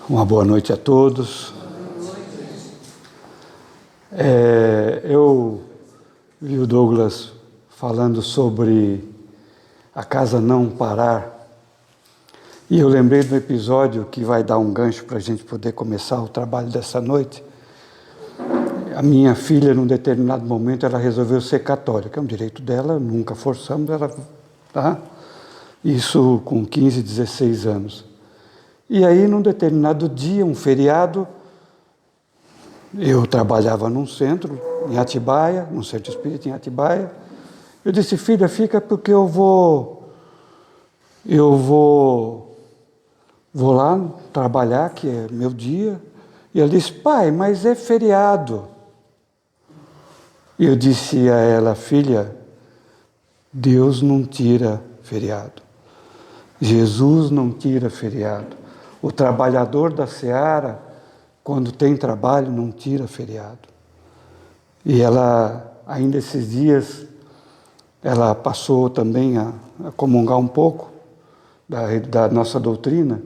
Uma boa noite a todos. Eu vi o Douglas falando sobre a casa não parar, e eu lembrei do episódio que vai dar um gancho para a gente poder começar o trabalho dessa noite. A minha filha, num determinado momento, ela resolveu ser católica, é um direito dela, nunca forçamos ela, tá? Isso com 15, 16 anos. E aí, num determinado dia, um feriado, eu trabalhava num centro, em Atibaia, num centro espírita em Atibaia. Eu disse, filha, fica porque eu vou lá trabalhar, que é meu dia. E ela disse, pai, mas é feriado. E eu disse a ela, filha, Deus não tira feriado. Jesus não tira feriado. O trabalhador da seara, quando tem trabalho, não tira feriado. E ela, ainda esses dias, ela passou também a comungar um pouco da nossa doutrina,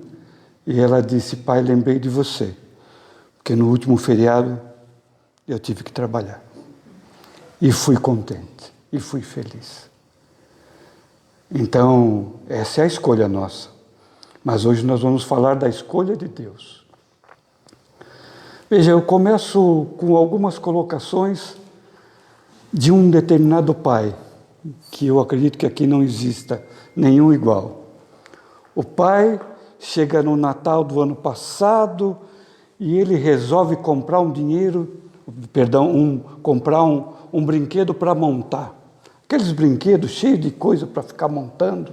e ela disse, pai, lembrei de você, porque no último feriado eu tive que trabalhar. E fui contente, e fui feliz. Então, essa é a escolha nossa. Mas hoje nós vamos falar da escolha de Deus. Veja, eu começo com algumas colocações de um determinado pai, que eu acredito que aqui não exista nenhum igual. O pai chega no Natal do ano passado e ele resolve comprar comprar um brinquedo para montar. Aqueles brinquedos cheios de coisa para ficar montando.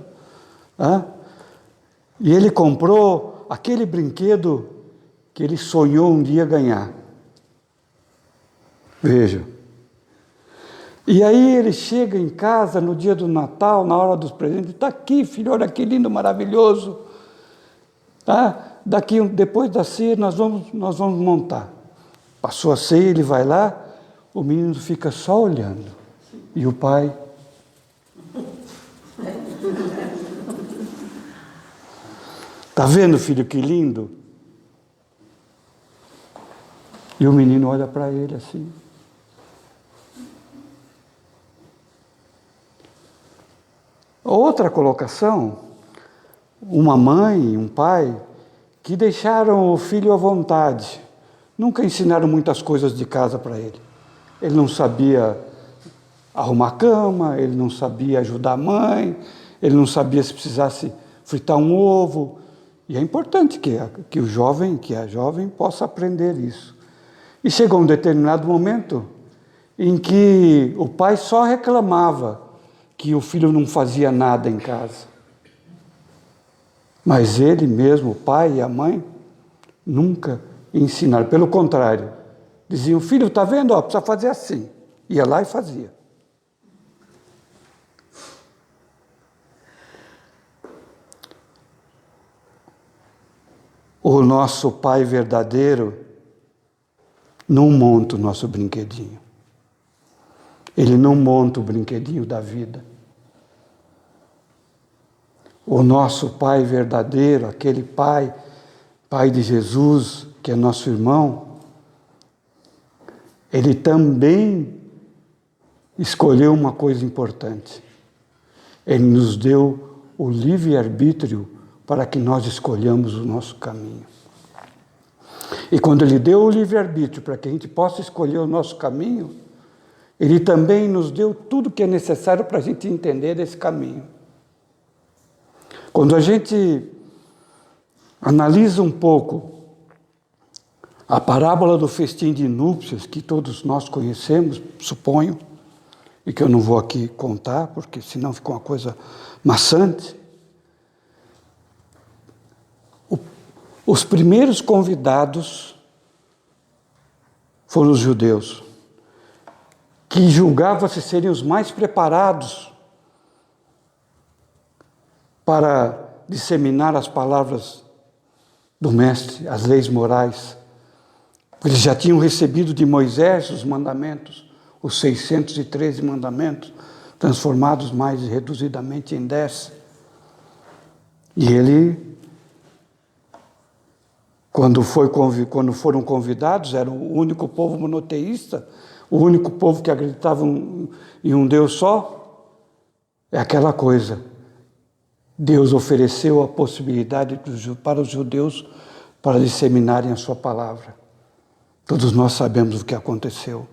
E ele comprou aquele brinquedo que ele sonhou um dia ganhar. Veja. E aí ele chega em casa no dia do Natal, na hora dos presentes, está aqui, filho, olha que lindo, maravilhoso. Depois da ceia nós vamos montar. Passou a ceia, ele vai lá, o menino fica só olhando. E o pai... Está vendo, filho, que lindo? E o menino olha para ele assim. Outra colocação, uma mãe, um pai, que deixaram o filho à vontade. Nunca ensinaram muitas coisas de casa para ele. Ele não sabia arrumar cama, ele não sabia ajudar a mãe, ele não sabia se precisasse fritar um ovo. E é importante que o jovem, que a jovem possa aprender isso. E chegou um determinado momento em que o pai só reclamava que o filho não fazia nada em casa. Mas ele mesmo, o pai e a mãe, nunca ensinaram. Pelo contrário, diziam, filho, está vendo? Precisa fazer assim. Ia lá e fazia. O nosso pai verdadeiro não monta o nosso brinquedinho. Ele não monta o brinquedinho da vida. O nosso pai verdadeiro, aquele pai de Jesus, que é nosso irmão, ele também escolheu uma coisa importante. Ele nos deu o livre-arbítrio para que nós escolhamos o nosso caminho. E quando ele deu o livre-arbítrio para que a gente possa escolher o nosso caminho, ele também nos deu tudo que é necessário para a gente entender esse caminho. Quando a gente analisa um pouco a parábola do festim de núpcias, que todos nós conhecemos, suponho, e que eu não vou aqui contar, porque senão fica uma coisa maçante. Os primeiros convidados foram os judeus, que julgavam-se serem os mais preparados para disseminar as palavras do Mestre, as leis morais. Eles já tinham recebido de Moisés os mandamentos, os 613 mandamentos, transformados mais reduzidamente em 10. E ele quando foram convidados, era o único povo monoteísta, o único povo que acreditava em um Deus só. É aquela coisa. Deus ofereceu a possibilidade para os judeus para disseminarem a sua palavra. Todos nós sabemos o que aconteceu.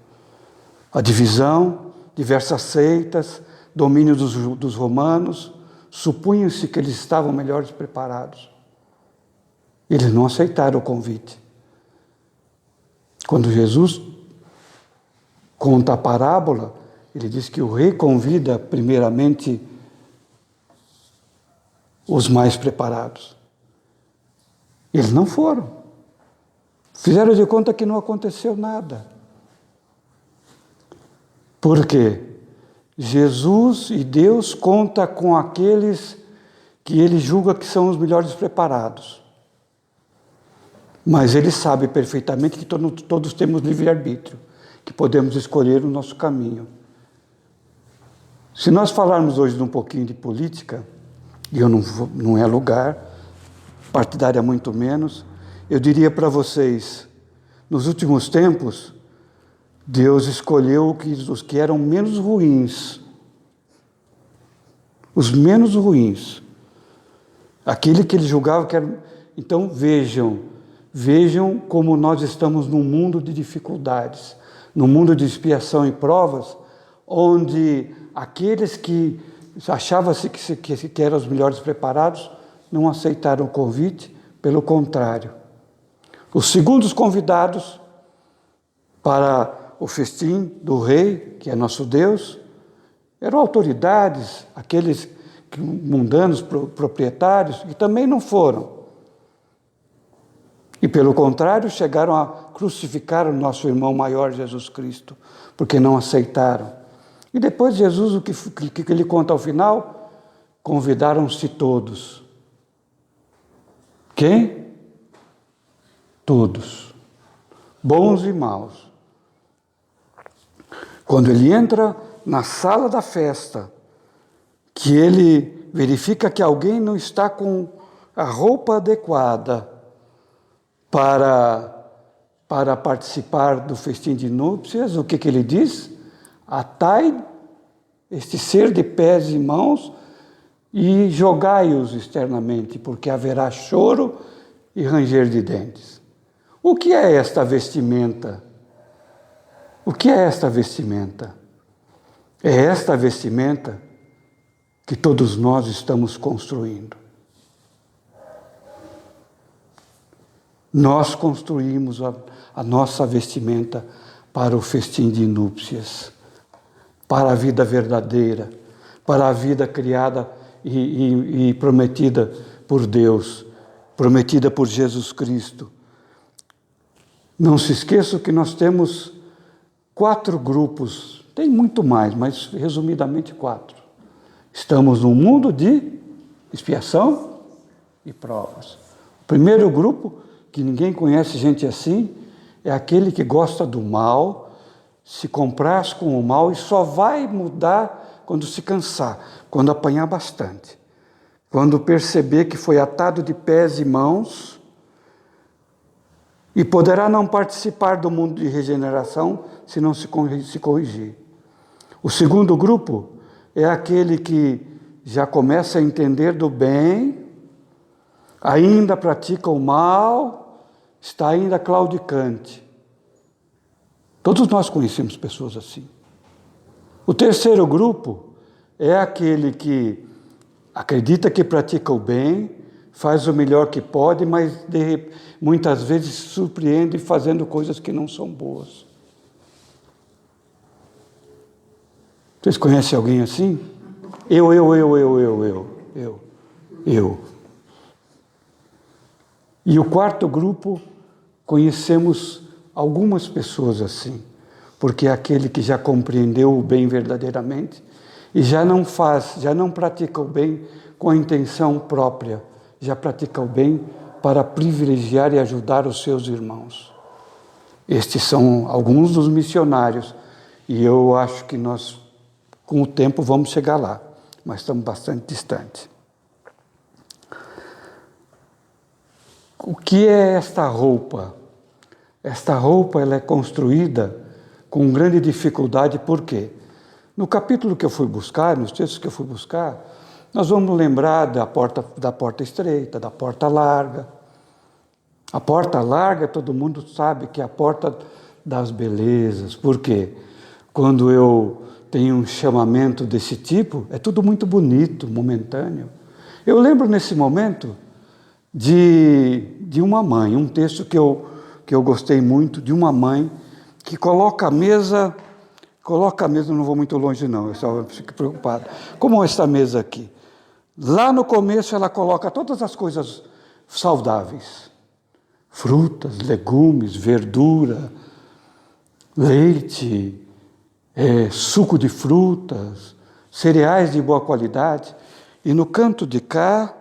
A divisão, diversas seitas, domínio dos romanos, supunha-se que eles estavam melhores preparados. Eles não aceitaram o convite. Quando Jesus conta a parábola, ele diz que o rei convida primeiramente os mais preparados. Eles não foram. Fizeram de conta que não aconteceu nada. Por quê? Jesus e Deus conta com aqueles que ele julga que são os melhores preparados. Mas ele sabe perfeitamente que todos temos livre-arbítrio, que podemos escolher o nosso caminho. Se nós falarmos hoje de um pouquinho de política, e eu não é lugar, partidária muito menos, eu diria para vocês, nos últimos tempos, Deus escolheu os que eram menos ruins. Os menos ruins. Aquele que ele julgava que era... Então vejam como nós estamos num mundo de dificuldades, num mundo de expiação e provas, onde aqueles que achavam-se que eram os melhores preparados não aceitaram o convite, pelo contrário. Os segundos convidados para o festim do rei, que é nosso Deus, eram autoridades, aqueles mundanos, proprietários, que também não foram. E, pelo contrário, chegaram a crucificar o nosso irmão maior, Jesus Cristo, porque não aceitaram. E depois Jesus, o que ele conta ao final? Convidaram-se todos. Quem? Todos. Bons e maus. Quando ele entra na sala da festa, que ele verifica que alguém não está com a roupa adequada para participar do festim de núpcias, o que ele diz? Atai este ser de pés e mãos e jogai-os externamente, porque haverá choro e ranger de dentes. O que é esta vestimenta? O que é esta vestimenta? É esta vestimenta que todos nós estamos construindo. Nós construímos a nossa vestimenta para o festim de núpcias, para a vida verdadeira, para a vida criada e prometida por Deus, prometida por Jesus Cristo. Não se esqueçam que nós temos 4 grupos, tem muito mais, mas resumidamente 4. Estamos num mundo de expiação e provas. O primeiro grupo, que ninguém conhece gente assim, é aquele que gosta do mal, se compraz com o mal e só vai mudar quando se cansar, quando apanhar bastante. Quando perceber que foi atado de pés e mãos e poderá não participar do mundo de regeneração se não se corrigir. O segundo grupo é aquele que já começa a entender do bem, ainda pratica o mal, está ainda claudicante. Todos nós conhecemos pessoas assim. O terceiro grupo é aquele que acredita que pratica o bem, faz o melhor que pode, mas muitas vezes se surpreende fazendo coisas que não são boas. Vocês conhecem alguém assim? Eu. E o quarto grupo, conhecemos algumas pessoas assim, porque é aquele que já compreendeu o bem verdadeiramente e já não pratica o bem com a intenção própria, já pratica o bem para privilegiar e ajudar os seus irmãos. Estes são alguns dos missionários e eu acho que nós, com o tempo, vamos chegar lá, mas estamos bastante distantes. O que é esta roupa? Esta roupa ela é construída com grande dificuldade, por quê? No capítulo que eu fui buscar, nos textos que eu fui buscar, nós vamos lembrar da porta estreita, da porta larga. A porta larga, todo mundo sabe que é a porta das belezas. Por quê? Quando eu tenho um chamamento desse tipo, é tudo muito bonito, momentâneo. Eu lembro nesse momento de uma mãe, um texto que eu gostei muito, de uma mãe que coloca a mesa, não vou muito longe não, eu só fico preocupado. Como esta mesa aqui? Lá no começo ela coloca todas as coisas saudáveis. Frutas, legumes, verdura, leite, suco de frutas, cereais de boa qualidade. E no canto de cá,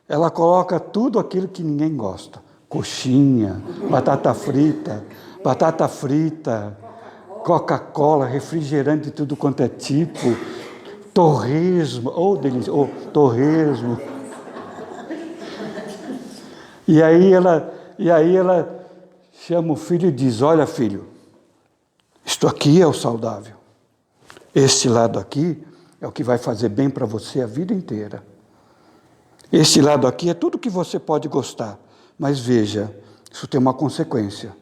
ela coloca tudo aquilo que ninguém gosta. Coxinha, batata frita, Coca-Cola, refrigerante de tudo quanto é tipo, torresmo, torresmo. E aí ela chama o filho e diz: olha, filho, isto aqui é o saudável. Este lado aqui é o que vai fazer bem para você a vida inteira. Este lado aqui é tudo que você pode gostar. Mas veja, isso tem uma consequência.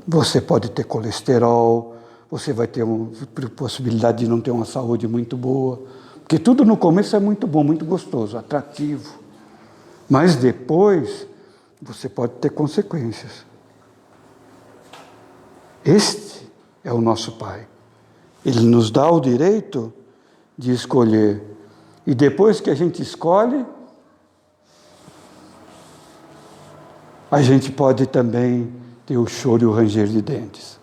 Você pode ter colesterol, você vai ter uma possibilidade de não ter uma saúde muito boa. Porque tudo no começo é muito bom, muito gostoso, atrativo. Mas depois, você pode ter consequências. Este é o nosso Pai. Ele nos dá o direito de escolher. E depois que a gente escolhe, a gente pode também ter o choro e o ranger de dentes.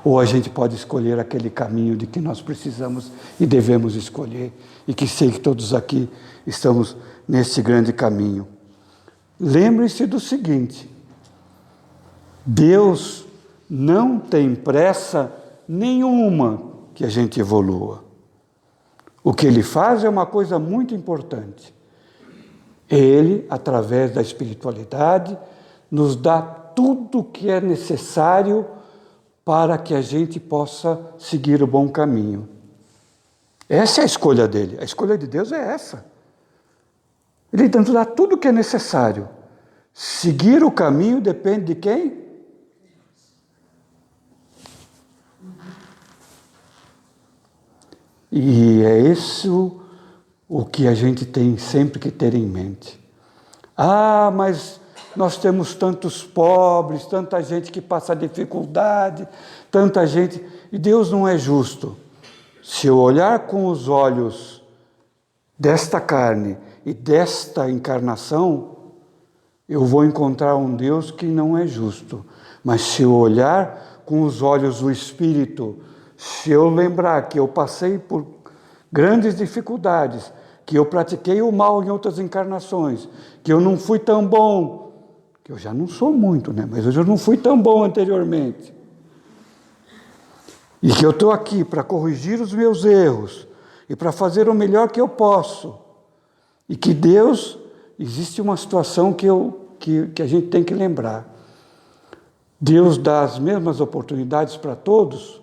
Ou a gente pode escolher aquele caminho de que nós precisamos e devemos escolher. E que sei que todos aqui estamos nesse grande caminho. Lembre-se do seguinte: Deus não tem pressa nenhuma que a gente evolua. O que Ele faz é uma coisa muito importante. Ele, através da espiritualidade, nos dá tudo o que é necessário para que a gente possa seguir o bom caminho. Essa é a escolha dele. A escolha de Deus é essa. Ele nos dá tudo o que é necessário. Seguir o caminho depende de quem? E é isso o que a gente tem sempre que ter em mente. Ah, mas nós temos tantos pobres, tanta gente que passa dificuldade, tanta gente... E Deus não é justo. Se eu olhar com os olhos desta carne e desta encarnação, eu vou encontrar um Deus que não é justo. Mas se eu olhar com os olhos do Espírito, se eu lembrar que eu passei por grandes dificuldades, que eu pratiquei o mal em outras encarnações, que eu não fui tão bom, que eu já não sou muito, né? Mas eu já não fui tão bom anteriormente. E que eu estou aqui para corrigir os meus erros e para fazer o melhor que eu posso. E que Deus, existe uma situação que a gente tem que lembrar. Deus dá as mesmas oportunidades para todos.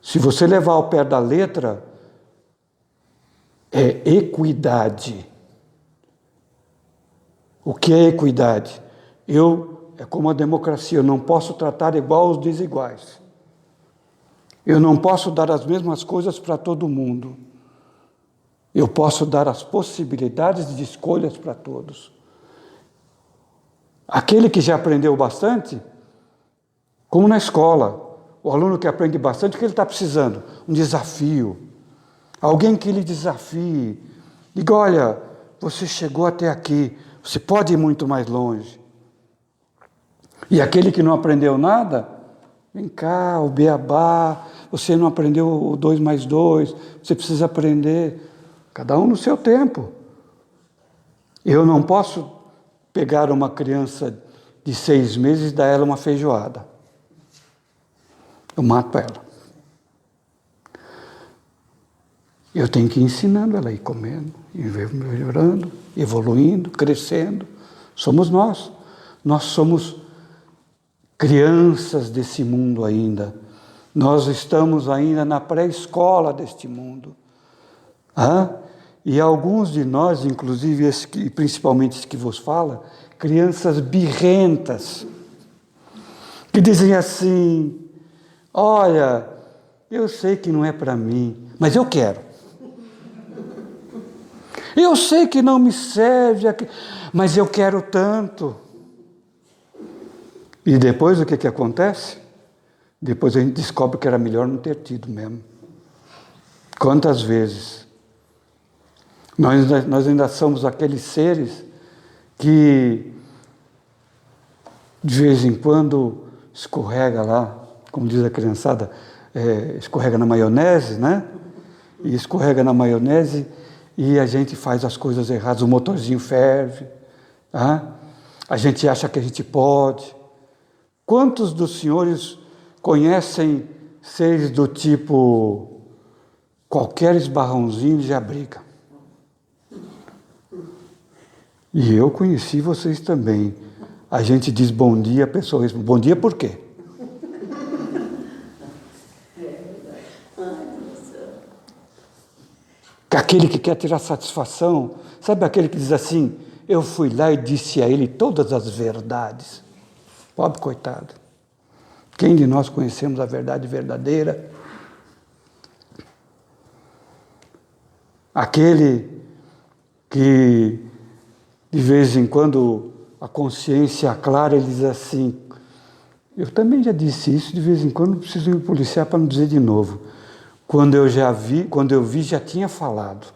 Se você levar ao pé da letra, é equidade. O que é equidade? É como a democracia, eu não posso tratar igual os desiguais. Eu não posso dar as mesmas coisas para todo mundo. Eu posso dar as possibilidades de escolhas para todos. Aquele que já aprendeu bastante, como na escola, o aluno que aprende bastante, o que ele está precisando? Um desafio. Alguém que lhe desafie. Diga, olha, você chegou até aqui, você pode ir muito mais longe. E aquele que não aprendeu nada, vem cá, o beabá, você não aprendeu o 2 mais 2, você precisa aprender, cada um no seu tempo. Eu não posso pegar uma criança de 6 meses e dar ela uma feijoada. Eu mato ela. Eu tenho que ir ensinando ela a ir comendo, ir melhorando, evoluindo, crescendo. Somos nós. Nós somos crianças desse mundo ainda. Nós estamos ainda na pré-escola deste mundo. E alguns de nós, inclusive, principalmente esse que vos fala, crianças birrentas, que dizem assim: olha, eu sei que não é para mim, mas eu quero. Eu sei que não me serve, mas eu quero tanto. E depois o que acontece? Depois a gente descobre que era melhor não ter tido mesmo. Quantas vezes? Nós ainda somos aqueles seres que de vez em quando escorrega lá, como diz a criançada, escorrega na maionese, né? E escorrega na maionese e a gente faz as coisas erradas, o motorzinho ferve, a gente acha que a gente pode. Quantos dos senhores conhecem seres do tipo, qualquer esbarrãozinho já briga? E eu conheci vocês também. A gente diz bom dia, a pessoa responde, bom dia por quê? Aquele que quer tirar satisfação, sabe aquele que diz assim, eu fui lá e disse a ele todas as verdades. Pobre coitado. Quem de nós conhecemos a verdade verdadeira? Aquele que de vez em quando a consciência clara, ele diz assim, eu também já disse isso, de vez em quando preciso me policiar para não dizer de novo. Quando eu vi, já tinha falado.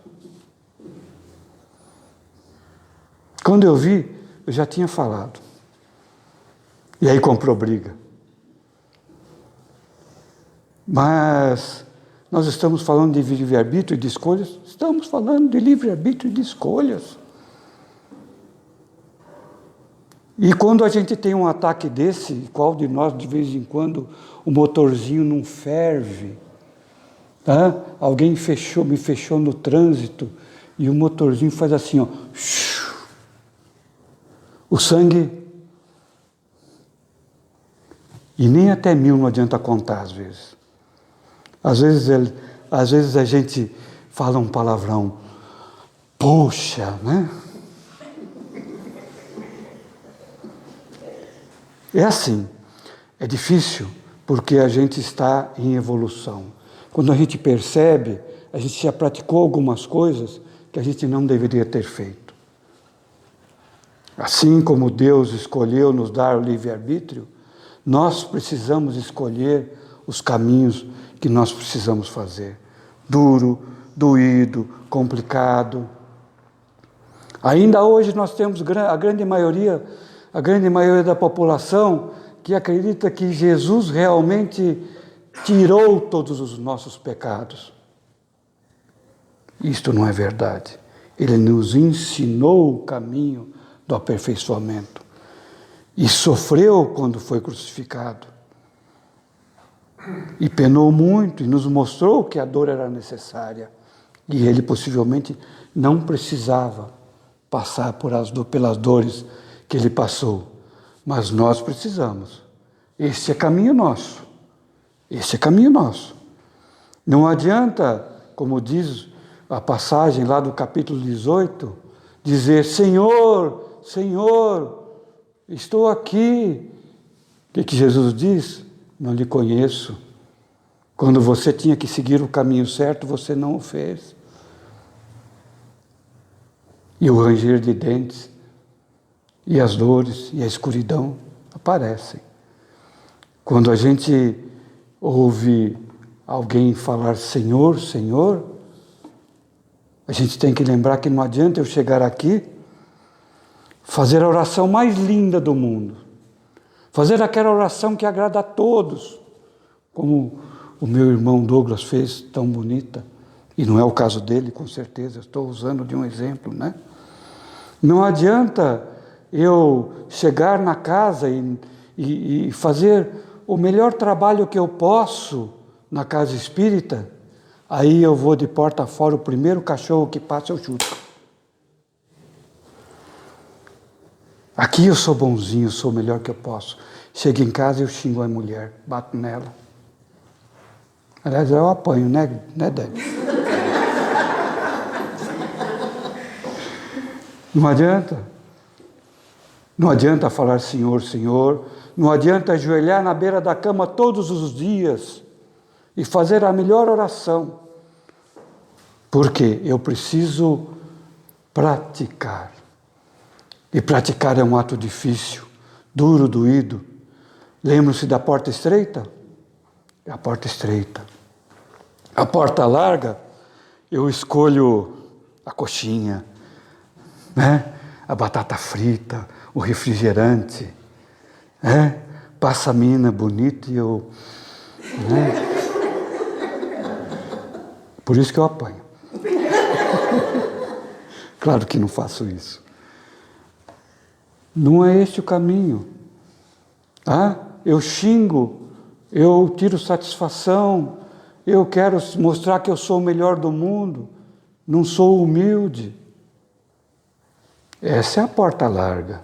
Quando eu vi, eu já tinha falado. E aí comprou briga. Mas nós estamos falando de livre-arbítrio e de escolhas? Estamos falando de livre-arbítrio e de escolhas. E quando a gente tem um ataque desse, qual de nós, de vez em quando, o motorzinho não ferve? Alguém me fechou no trânsito e o motorzinho faz assim, ó. O sangue. E nem até 1000 não adianta contar, às vezes. Às vezes a gente fala um palavrão. Puxa, né? É assim, é difícil porque a gente está em evolução. Quando a gente percebe, a gente já praticou algumas coisas que a gente não deveria ter feito. Assim como Deus escolheu nos dar o livre-arbítrio, nós precisamos escolher os caminhos que nós precisamos fazer. Duro, doído, complicado. Ainda hoje nós temos a grande maioria da população que acredita que Jesus realmente tirou todos os nossos pecados. Isto não é verdade. Ele nos ensinou o caminho do aperfeiçoamento e sofreu quando foi crucificado. E penou muito e nos mostrou que a dor era necessária. E ele possivelmente não precisava passar pelas dores que ele passou. Mas nós precisamos. Esse é caminho nosso. Esse é caminho nosso. Não adianta, como diz a passagem lá do capítulo 18, dizer, Senhor, Senhor, estou aqui. O que Jesus diz? Não lhe conheço. Quando você tinha que seguir o caminho certo, você não o fez. E o ranger de dentes, e as dores, e a escuridão aparecem. Quando a gente ouve alguém falar Senhor, Senhor, a gente tem que lembrar que não adianta eu chegar aqui, fazer a oração mais linda do mundo, fazer aquela oração que agrada a todos, como o meu irmão Douglas fez, tão bonita, e não é o caso dele, com certeza, estou usando de um exemplo, né? Não adianta eu chegar na casa e fazer o melhor trabalho que eu posso na casa espírita, Aí eu vou de porta fora, o primeiro cachorro que passa eu chuto. Aqui eu sou bonzinho, sou o melhor que eu posso. Chego em casa e eu xingo a mulher, bato nela. Aliás, eu apanho, né Débora? Não adianta. Não adianta falar Senhor, Senhor. Não adianta ajoelhar na beira da cama todos os dias e fazer a melhor oração. Porque eu preciso praticar. E praticar é um ato difícil, duro, doído. Lembram-se da porta estreita? É a porta estreita. A porta larga, eu escolho a coxinha, né? A batata frita, o refrigerante, né? Passa a mina bonita e eu... Né? Por isso que eu apanho. Claro que não faço isso. Não é este o caminho. Eu xingo, eu tiro satisfação, eu quero mostrar que eu sou o melhor do mundo, não sou humilde. Essa é a porta larga.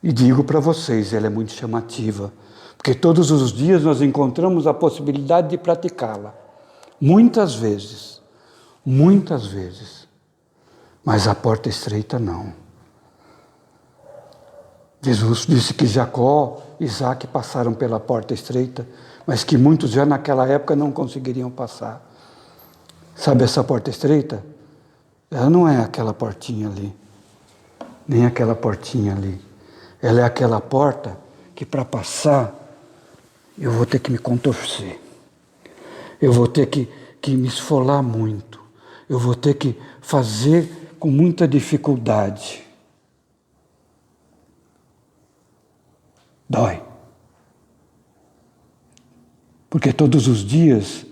E digo para vocês, ela é muito chamativa, porque todos os dias nós encontramos a possibilidade de praticá-la. Muitas vezes. Mas a porta estreita não. Jesus disse que Jacó e Isaac passaram pela porta estreita, mas que muitos já naquela época não conseguiriam passar. Sabe essa porta estreita? Ela não é aquela portinha ali, nem aquela portinha ali. Ela é aquela porta que para passar eu vou ter que me contorcer. Eu vou ter que me esfolar muito. Eu vou ter que fazer com muita dificuldade. Dói. Porque todos os dias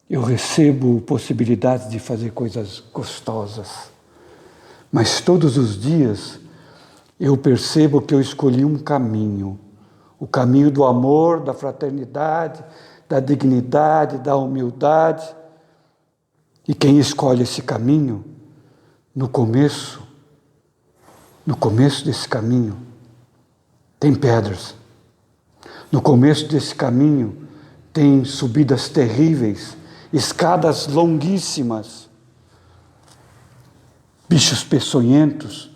eu recebo possibilidades de fazer coisas gostosas. Mas todos os dias eu percebo que eu escolhi um caminho. O caminho do amor, da fraternidade, da dignidade, da humildade. E quem escolhe esse caminho, no começo desse caminho, tem pedras. No começo desse caminho, tem subidas terríveis, escadas longuíssimas, bichos peçonhentos,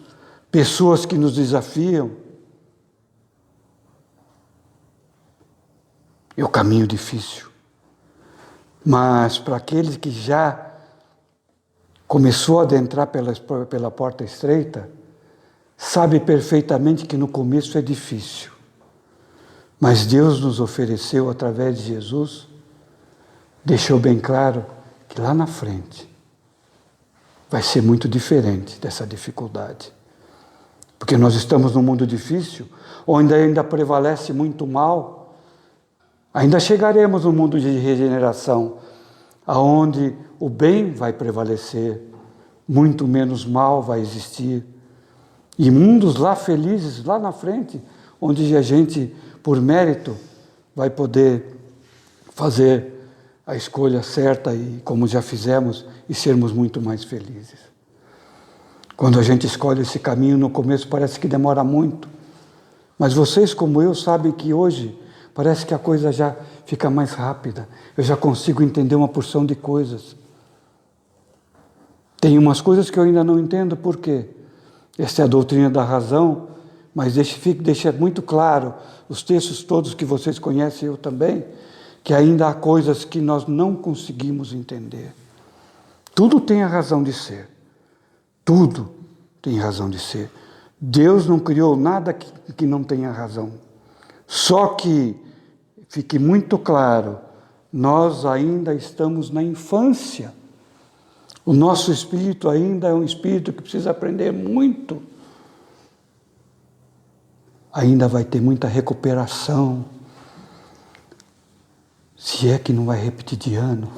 pessoas que nos desafiam. É o caminho difícil. Mas para aqueles que já começou a adentrar pela porta estreita, sabe perfeitamente que no começo é difícil. Mas Deus nos ofereceu, através de Jesus, deixou bem claro que lá na frente vai ser muito diferente dessa dificuldade. Porque nós estamos num mundo difícil, onde ainda prevalece muito mal. Ainda chegaremos num mundo de regeneração, aonde o bem vai prevalecer, muito menos mal vai existir. E mundos lá felizes, lá na frente, onde a gente, por mérito, vai poder fazer a escolha certa e como já fizemos, e sermos muito mais felizes. Quando a gente escolhe esse caminho, no começo parece que demora muito, mas vocês, como eu, sabem que hoje parece que a coisa já fica mais rápida, eu já consigo entender uma porção de coisas. Tem umas coisas que eu ainda não entendo por quê. Essa é a doutrina da razão, mas deixa muito claro, os textos todos que vocês conhecem, eu também, que ainda há coisas que nós não conseguimos entender. Tudo tem a razão de ser. Tudo tem razão de ser. Deus não criou nada que não tenha razão. Só que, fique muito claro, nós ainda estamos na infância. O nosso espírito ainda é um espírito que precisa aprender muito. Ainda vai ter muita recuperação. Se é que não vai repetir de ano.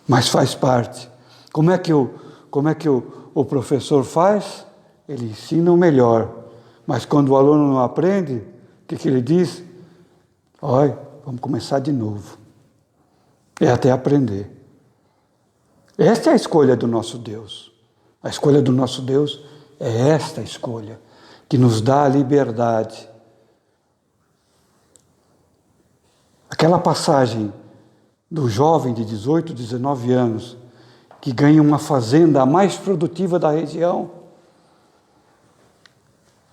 Mas faz parte. Como é que o professor faz? Ele ensina o melhor. Mas quando o aluno não aprende, o que ele diz? Olha, vamos começar de novo. É até aprender. Esta é a escolha do nosso Deus. A escolha do nosso Deus é esta escolha, que nos dá a liberdade. Aquela passagem do jovem de 18, 19 anos, que ganha uma fazenda a mais produtiva da região,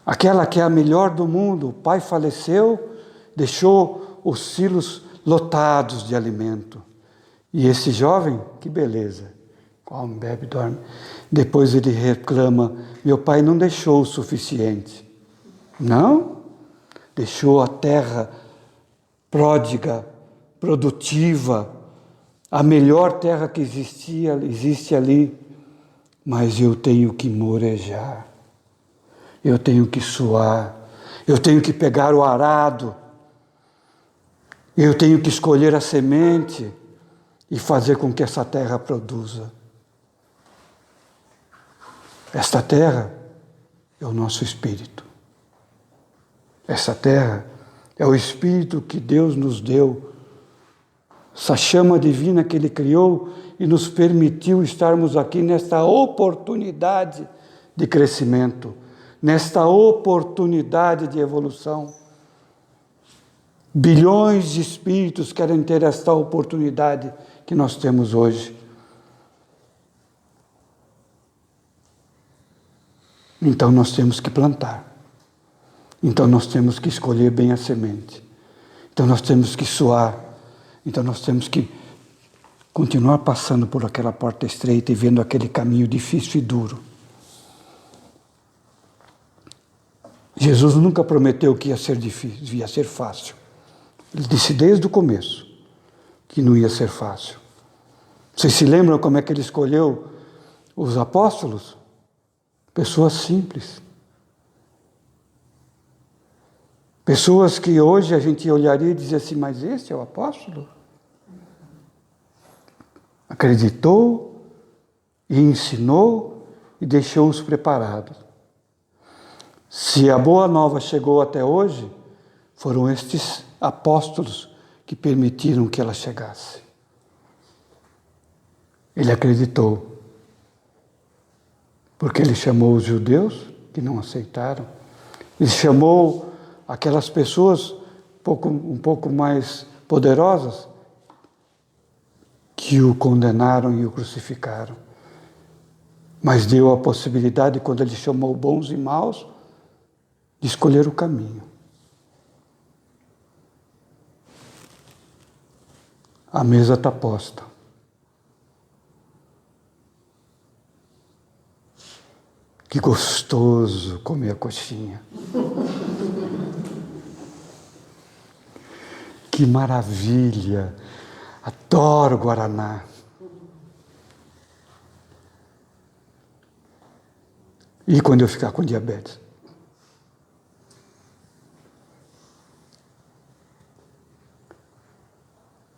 aquela que é a melhor do mundo, o pai faleceu, deixou os silos lotados de alimento. E esse jovem, que beleza, come, bebe, dorme. Depois ele reclama, meu pai não deixou o suficiente. Não, deixou a terra pródiga, produtiva, a melhor terra que existe ali, mas eu tenho que morejar, eu tenho que suar, eu tenho que pegar o arado, eu tenho que escolher a semente e fazer com que essa terra produza. Esta terra é o nosso espírito. Essa terra é o espírito que Deus nos deu, essa chama divina que Ele criou e nos permitiu estarmos aqui nesta oportunidade de crescimento, nesta oportunidade de evolução. Bilhões de espíritos querem ter esta oportunidade que nós temos hoje. Então nós temos que plantar. Então nós temos que escolher bem a semente. Então nós temos que suar. Então nós temos que continuar passando por aquela porta estreita e vendo aquele caminho difícil e duro. Jesus nunca prometeu que ia ser difícil, ia ser fácil. Ele disse desde o começo que não ia ser fácil. Vocês se lembram como é que ele escolheu os apóstolos? Pessoas simples. Pessoas que hoje a gente olharia e dizia assim, mas esse é o apóstolo? Acreditou e ensinou e deixou-os preparados. Se a boa nova chegou até hoje, foram estes apóstolos que permitiram que ela chegasse. Ele acreditou, porque ele chamou os judeus que não aceitaram, ele chamou aquelas pessoas um pouco mais poderosas que o condenaram e o crucificaram. Mas deu a possibilidade, quando ele chamou bons e maus, de escolher o caminho. A mesa está posta. Que gostoso comer a coxinha. Que maravilha. Adoro Guaraná. E quando eu ficar com diabetes?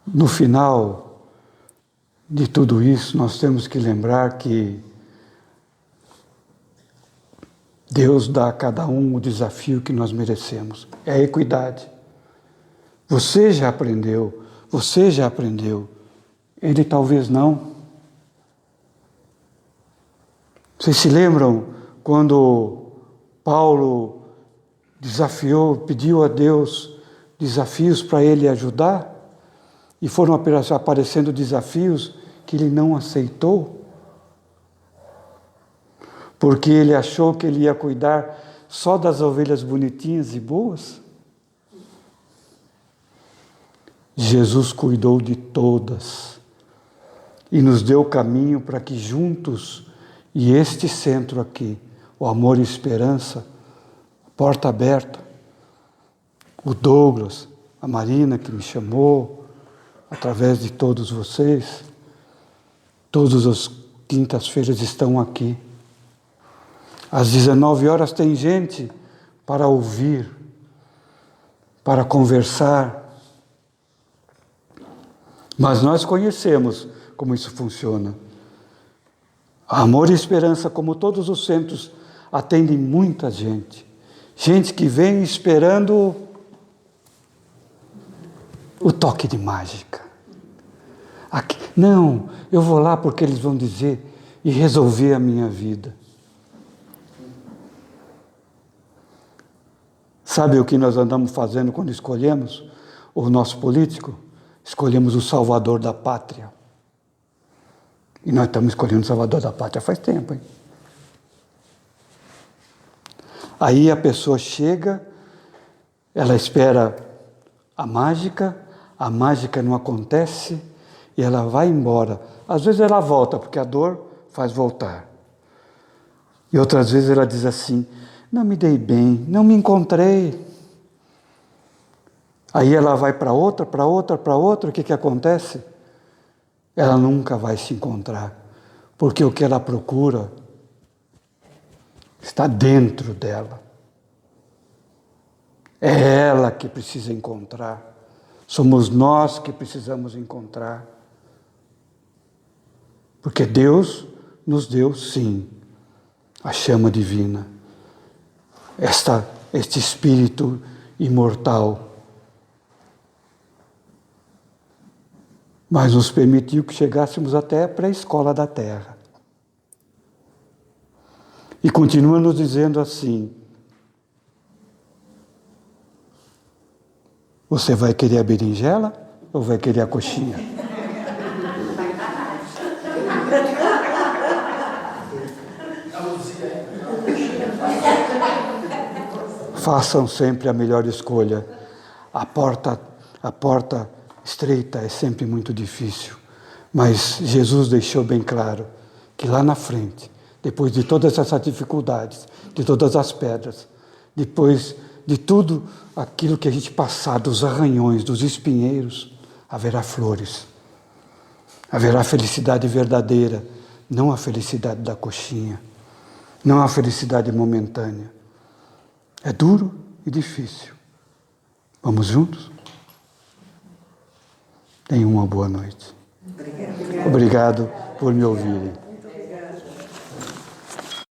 No final de tudo isso, nós temos que lembrar que Deus dá a cada um o desafio que nós merecemos. É a equidade. Você já aprendeu, ele talvez não. Vocês se lembram quando Paulo pediu a Deus desafios para ele ajudar? E foram aparecendo desafios que ele não aceitou? Porque ele achou que ele ia cuidar só das ovelhas bonitinhas e boas? Jesus cuidou de todas e nos deu o caminho para que juntos, e este centro aqui, o Amor e Esperança, porta aberta, o Douglas, a Marina que me chamou, através de todos vocês, todas as quintas-feiras estão aqui. Às 19 horas tem gente para ouvir, para conversar. Mas nós conhecemos como isso funciona. Amor e Esperança, como todos os centros, atendem muita gente. Gente que vem esperando o toque de mágica. Aqui, não, eu vou lá porque eles vão dizer e resolver a minha vida. Sabe o que nós andamos fazendo quando escolhemos o nosso político? Escolhemos o salvador da pátria. E nós estamos escolhendo o salvador da pátria faz tempo, hein? Aí a pessoa chega, ela espera a mágica não acontece e ela vai embora. Às vezes ela volta, porque a dor faz voltar. E outras vezes ela diz assim, não me dei bem, não me encontrei. Aí ela vai para outra, o que acontece? Ela nunca vai se encontrar, porque o que ela procura está dentro dela. É ela que precisa encontrar. Somos nós que precisamos encontrar. Porque Deus nos deu, sim, a chama divina. Este espírito imortal. Mas nos permitiu que chegássemos até a pré-escola da Terra. E continua nos dizendo assim, você vai querer a berinjela ou vai querer a coxinha? Façam sempre a melhor escolha. A porta estreita é sempre muito difícil, mas Jesus deixou bem claro que lá na frente, depois de todas essas dificuldades, de todas as pedras, depois de tudo aquilo que a gente passar, dos arranhões, dos espinheiros, haverá flores. Haverá felicidade verdadeira, não a felicidade da coxinha, não a felicidade momentânea. É duro e difícil. Vamos juntos? Tenham uma boa noite. Obrigado por me ouvirem.